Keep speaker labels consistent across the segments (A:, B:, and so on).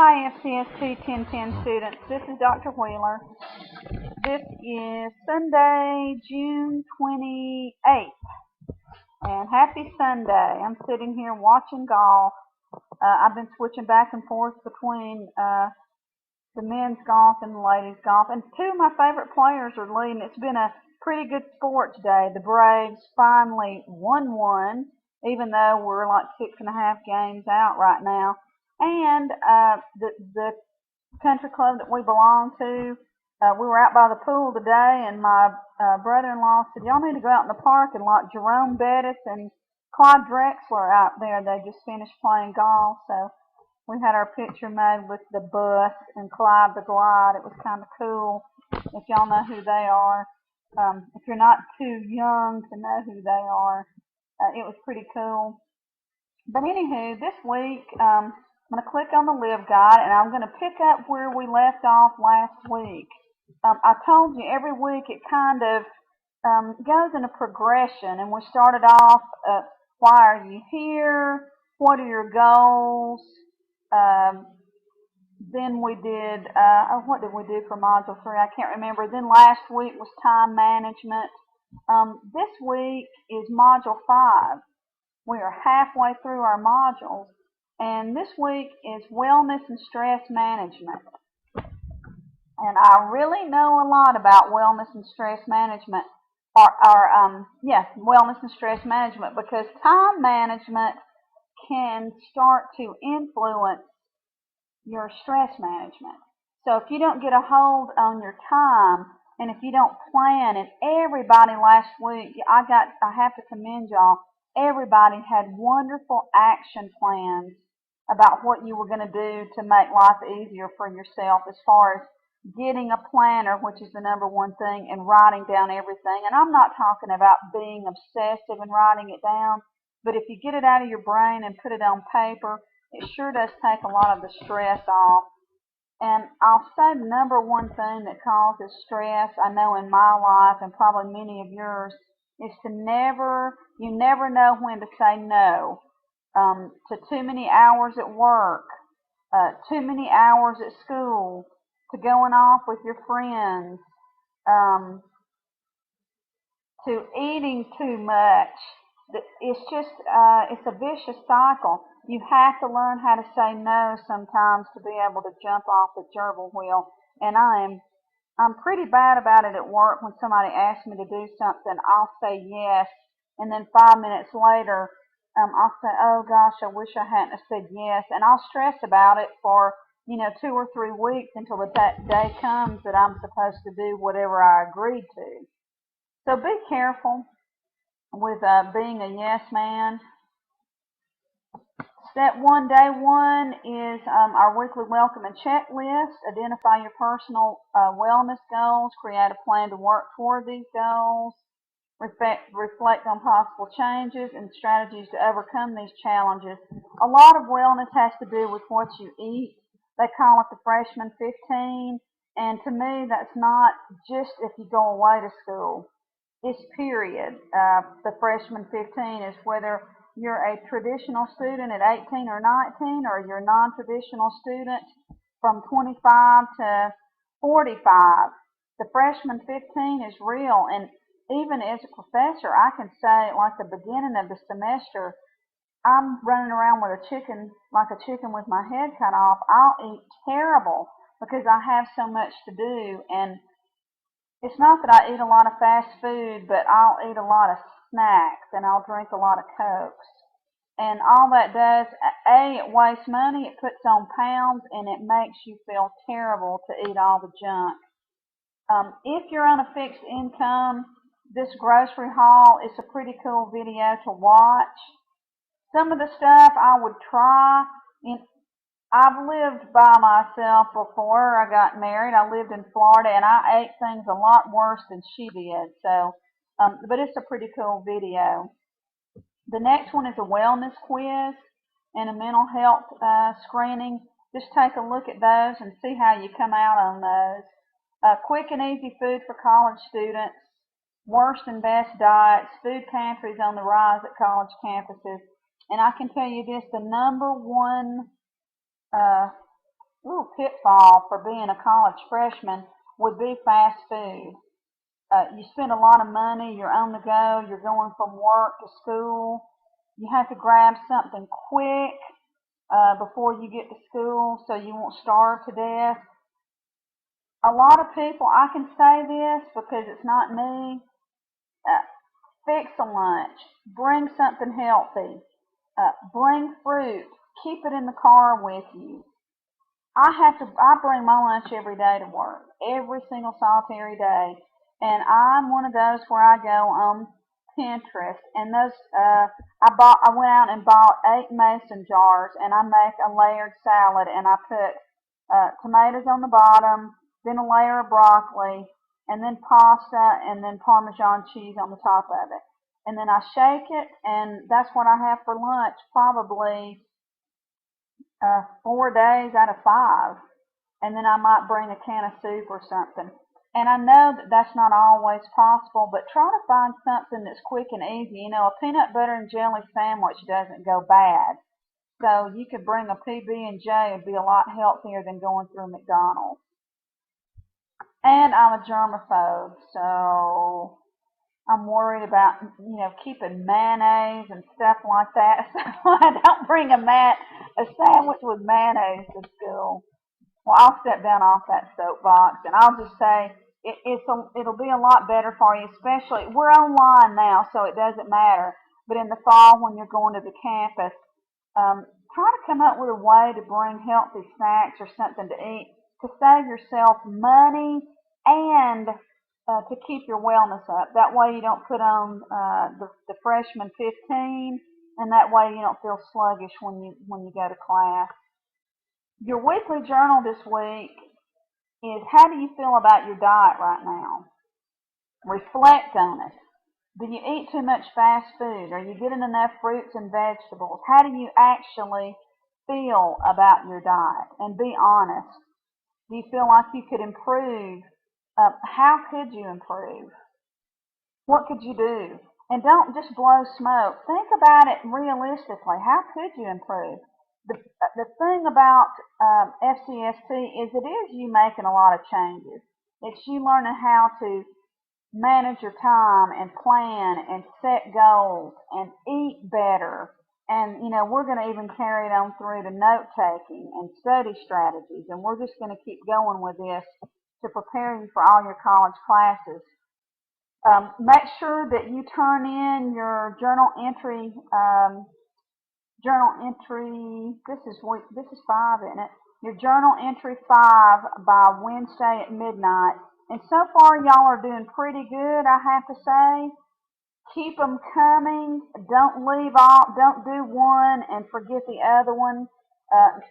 A: Hi, FCST 1010 students. This is Dr. Wheeler. This is Sunday, June 28th, and happy Sunday. I'm sitting here watching golf. I've been switching back and forth between the men's golf and the ladies' golf, and two of my favorite players are leading. It's been a pretty good sport today. The Braves finally won one, even though we're like 6.5 games out right now. And the country club that we belong to, we were out by the pool today, and my brother-in-law said, y'all need to go out in the park and like Jerome Bettis and Clyde Drexler out there. They just finished playing golf, so we had our picture made with the bus and Clyde the Glide. It was kind of cool if y'all know who they are. If you're not too young to know who they are, it was pretty cool. But anywho, this week, I'm going to click on the Live Guide, and I'm going to pick up where we left off last week. I told you every week it kind of goes in a progression, and we started off, why are you here? What are your goals? Then we did, what did we do for Module 3? I can't remember. Then last week was time management. This week is Module 5. We are halfway through our modules, and this week is wellness and stress management. And I really know a lot about wellness and stress management, wellness and stress management, because time management can start to influence your stress management. So if you don't get a hold on your time, and if you don't plan, and everybody last week, I have to commend y'all. Everybody had wonderful action plans about what you were going to do to make life easier for yourself, as far as getting a planner, which is the number one thing, and writing down everything. And I'm not talking about being obsessive and writing it down, but if you get it out of your brain and put it on paper, it sure does take a lot of the stress off. And I'll say the number one thing that causes stress, I know in my life and probably many of yours, is you never know when to say no to too many hours at work, too many hours at school, to going off with your friends, to eating too much. It's just, it's a vicious cycle. You have to learn how to say no sometimes to be able to jump off the gerbil wheel. And I'm pretty bad about it at work. When somebody asks me to do something, I'll say yes, and then 5 minutes later, I'll say, oh gosh, I wish I hadn't have said yes, and I'll stress about it for 2 or 3 weeks until the day comes that I'm supposed to do whatever I agreed to. So be careful with being a yes man. Step 1, day 1 is our weekly welcome and checklist. Identify your personal wellness goals. Create a plan to work toward these goals. Reflect on possible changes and strategies to overcome these challenges. A lot of wellness has to do with what you eat. They call it the freshman 15, and to me that's not just if you go away to school. It's period. The freshman 15 is whether you're a traditional student at 18 or 19, or you're a non-traditional student from 25 to 45. The freshman 15 is real, and even as a professor, I can say, like the beginning of the semester, I'm running around with a chicken with my head cut off. I'll eat terrible because I have so much to do, and it's not that I eat a lot of fast food, but I'll eat a lot of snacks, and I'll drink a lot of Cokes. And all that does, it wastes money, it puts on pounds, and it makes you feel terrible to eat all the junk. If you're on a fixed income, this grocery haul is a pretty cool video to watch. Some of the stuff I would try. I've lived by myself before I got married. I lived in Florida, and I ate things a lot worse than she did. So, but it's a pretty cool video. The next one is a wellness quiz and a mental health screening. Just take a look at those and see how you come out on those. Quick and easy food for college students. Worst and best diets. Food pantries on the rise at college campuses. And I can tell you this, the number one little pitfall for being a college freshman would be fast food. You spend a lot of money, you're on the go, you're going from work to school. You have to grab something quick before you get to school so you won't starve to death. A lot of people, I can say this because it's not me, uh, fix a lunch, bring something healthy, bring fruit, keep it in the car with you. I bring my lunch every day to work, every single solitary day. And I'm one of those where I go on Pinterest and I went out and bought 8 mason jars and I make a layered salad and I put tomatoes on the bottom, then a layer of broccoli, and then pasta and then Parmesan cheese on the top of it. And then I shake it and that's what I have for lunch probably 4 days out of 5, and then I might bring a can of soup or something. And I know that that's not always possible, but try to find something that's quick and easy. You know, a peanut butter and jelly sandwich doesn't go bad. So you could bring a PB&J. It'd be a lot healthier than going through McDonald's. And I'm a germaphobe, so I'm worried about, keeping mayonnaise and stuff like that. So I don't bring a sandwich with mayonnaise to school. Well, I'll step down off that soapbox and I'll just say it'll be a lot better for you, especially we're online now, so it doesn't matter. But in the fall, when you're going to the campus, try to come up with a way to bring healthy snacks or something to eat to save yourself money and to keep your wellness up. That way you don't put on the freshman 15, and that way you don't feel sluggish when you go to class. Your weekly journal this week is how do you feel about your diet right now? Reflect on it. Do you eat too much fast food? Are you getting enough fruits and vegetables? How do you actually feel about your diet? And be honest. Do you feel like you could improve? How could you improve? What could you do? And don't just blow smoke. Think about it realistically. How could you improve? The thing about FCST is it is you making a lot of changes. It's you learning how to manage your time and plan and set goals and eat better. And, we're going to even carry it on through to note taking and study strategies. And we're just going to keep going with this to prepare you for all your college classes. Make sure that you turn in your journal entry. This is 5, isn't it? Your journal entry 5 by Wednesday at midnight. And so far, y'all are doing pretty good, I have to say. Keep them coming. Don't do one and forget the other one.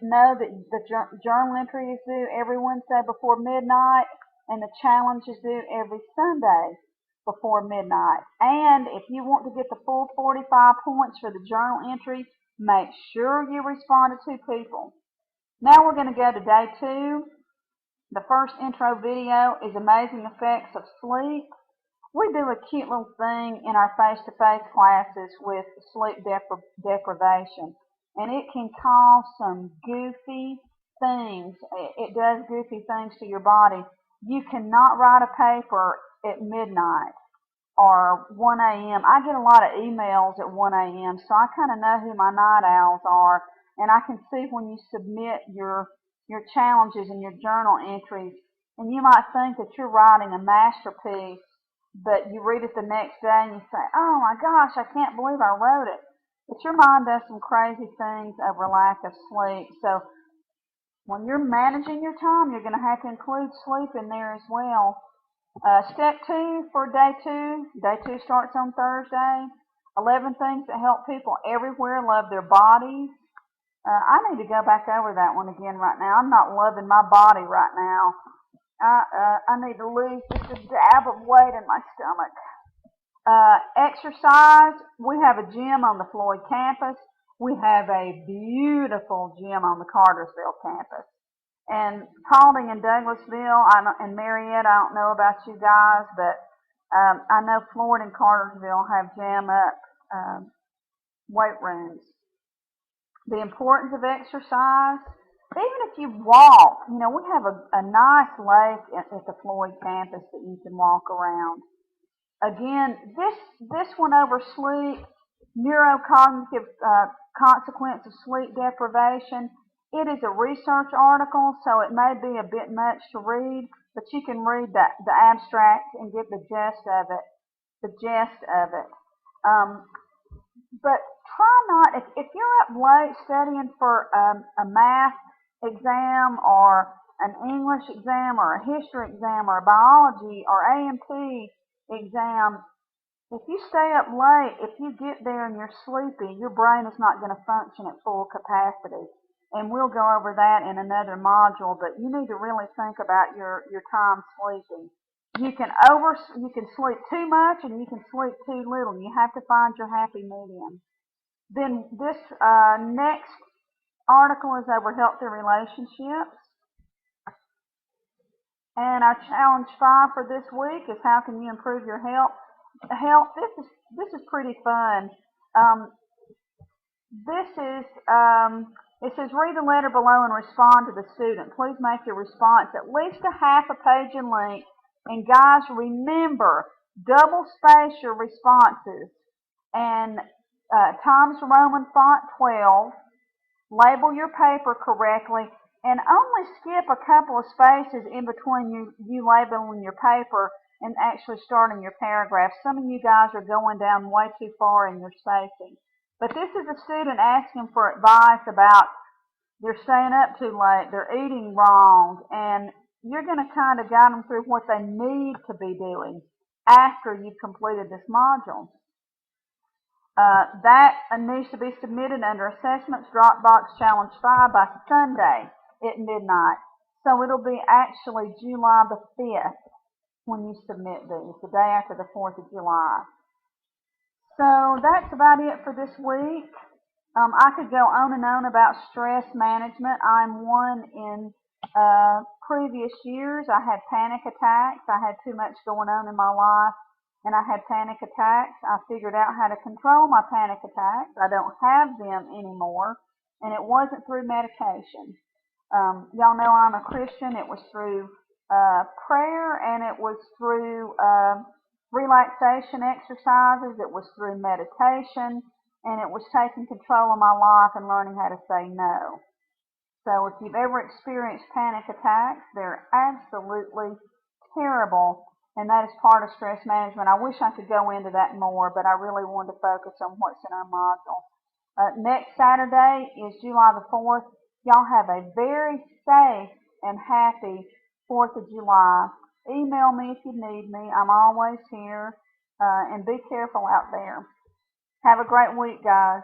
A: Know that the journal entry is due every Wednesday before midnight, and the challenge is due every Sunday before midnight. And if you want to get the full 45 points for the journal entry, make sure you respond to 2 people. Now we're going to go to day 2. The first intro video is Amazing Effects of Sleep. We do a cute little thing in our face-to-face classes with sleep deprivation, and it can cause some goofy things. It does goofy things to your body. You cannot write a paper at midnight or 1 a.m. I get a lot of emails at 1 a.m., so I kind of know who my night owls are, and I can see when you submit your challenges and your journal entries, and you might think that you're writing a masterpiece, but you read it the next day and you say, oh my gosh, I can't believe I wrote it. But your mind does some crazy things over lack of sleep. So when you're managing your time, you're going to have to include sleep in there as well. Step 2 for day 2. Day 2 starts on Thursday. 11 things that help people everywhere love their bodies. I need to go back over that one again right now. I'm not loving my body right now. I need to lose just a dab of weight in my stomach. Exercise. We have a gym on the Floyd campus. We have a beautiful gym on the Cartersville campus. And Paulding and Douglasville and Marietta, I don't know about you guys, but I know Floyd and Cartersville have jam-up weight rooms. The importance of exercise. Even if you walk, you know, we have a nice lake at the Floyd campus that you can walk around. Again, this one over sleep, neurocognitive consequence of sleep deprivation. It is a research article, so it may be a bit much to read, but you can read the abstract and get the gist of it. But try not, if you're up late studying for a math exam or an English exam or a history exam or a biology or A&P exam, if you stay up late, if you get there and you're sleepy, your brain is not going to function at full capacity. And we'll go over that in another module, but you need to really think about your time sleeping. You can sleep too much and you can sleep too little. You have to find your happy medium. Then this next article is over healthy relationships. And our challenge 5 for this week is how can you improve your health? This is pretty fun. It says read the letter below and respond to the student. Please make your response at least a half a page in length. And guys, remember, double space your responses. And Times Roman font 12. Label your paper correctly. And only skip a couple of spaces in between you labeling your paper and actually starting your paragraph. Some of you guys are going down way too far in your spacing. But this is a student asking for advice about they're staying up too late, they're eating wrong, and you're going to kind of guide them through what they need to be doing after you've completed this module. That needs to be submitted under Assessments Dropbox Challenge 5 by Sunday at midnight. So it'll be actually July the 5th when you submit these, the day after the 4th of July. So that's about it for this week. I could go on and on about stress management. I'm one in previous years. I had panic attacks. I had too much going on in my life, and I had panic attacks. I figured out how to control my panic attacks. I don't have them anymore, and it wasn't through medication. Y'all know I'm a Christian. It was through prayer, and it was through relaxation exercises. It was through meditation, and it was taking control of my life and learning how to say no. So if you've ever experienced panic attacks, they're absolutely terrible, and that is part of stress management. I wish I could go into that more, but I really wanted to focus on what's in our module. Next Saturday is July the 4th. Y'all have a very safe and happy 4th of July. Email me if you need me. I'm always here. And be careful out there. Have a great week, guys.